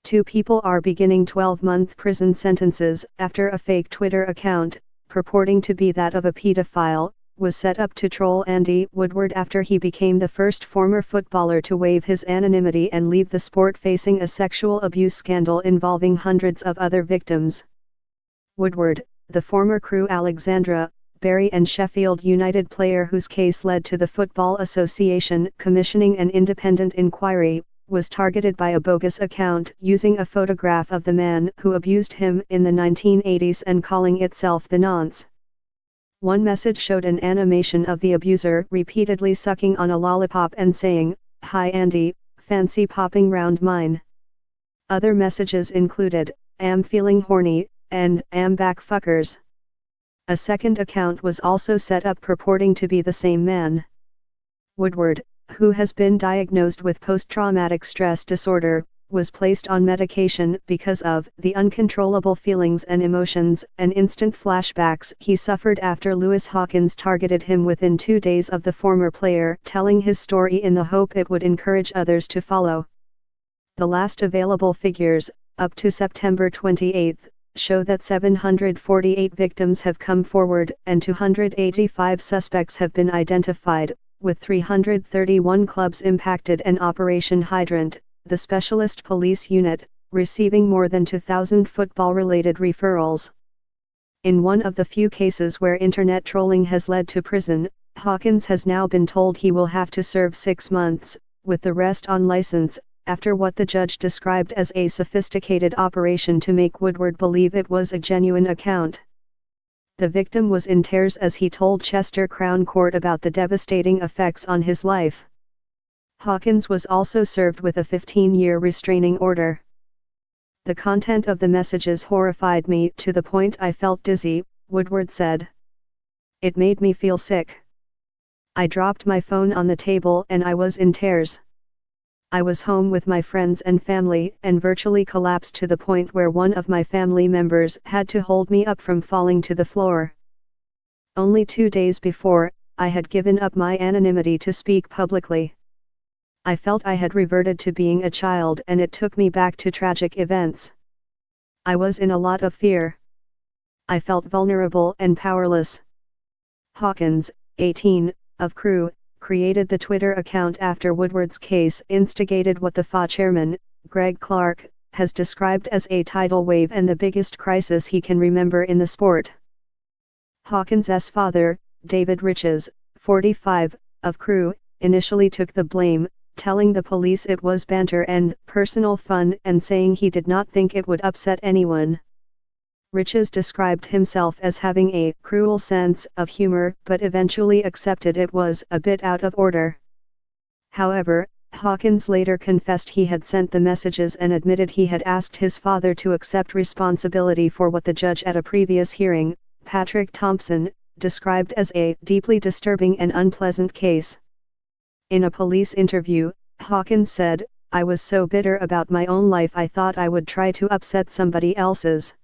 Two people are beginning 12-month prison sentences after a fake Twitter account, purporting to be that of a pedophile, was set up to troll Andy Woodward after he became the first former footballer to waive his anonymity and leave the sport facing a sexual abuse scandal involving hundreds of other victims. Woodward, the former Crewe Alexandra, Bury and Sheffield United player whose case led to the Football Association commissioning an independent inquiry, was targeted by a bogus account using a photograph of the man who abused him in the 1980s and calling itself the Nonce. One message showed an animation of the abuser repeatedly sucking on a lollipop and saying, "Hi Andy, fancy popping round mine." Other messages included, "Am feeling horny," and "Am back fuckers." A second account was also set up purporting to be the same man. Woodward, who has been diagnosed with post-traumatic stress disorder, was placed on medication because of the uncontrollable feelings and emotions and instant flashbacks he suffered after Lewis Hawkins targeted him within 2 days of the former player telling his story in the hope it would encourage others to follow. The last available figures, up to September 28, show that 748 victims have come forward and 285 suspects have been identified, with 331 clubs impacted and Operation Hydrant, the specialist police unit, receiving more than 2,000 football-related referrals. In one of the few cases where internet trolling has led to prison, Hawkins has now been told he will have to serve 6 months, with the rest on license, after what the judge described as a sophisticated operation to make Woodward believe it was a genuine account. The victim was in tears as he told Chester Crown Court about the devastating effects on his life. Hawkins was also served with a 15-year restraining order. "The content of the messages horrified me to the point I felt dizzy," Woodward said. "It made me feel sick. I dropped my phone on the table and I was in tears. I was home with my friends and family and virtually collapsed to the point where one of my family members had to hold me up from falling to the floor. Only 2 days before, I had given up my anonymity to speak publicly. I felt I had reverted to being a child and it took me back to tragic events. I was in a lot of fear. I felt vulnerable and powerless." Hawkins, 18, of Crewe, created the Twitter account after Woodward's case instigated what the FA chairman, Greg Clark, has described as a tidal wave and the biggest crisis he can remember in the sport. Hawkins's father, David Riches, 45, of Crewe, initially took the blame, telling the police it was banter and personal fun and saying he did not think it would upset anyone. Riches described himself as having a cruel sense of humor but eventually accepted it was a bit out of order. However, Hawkins later confessed he had sent the messages and admitted he had asked his father to accept responsibility for what the judge at a previous hearing, Patrick Thompson, described as a deeply disturbing and unpleasant case. In a police interview, Hawkins said, "I was so bitter about my own life I thought I would try to upset somebody else's.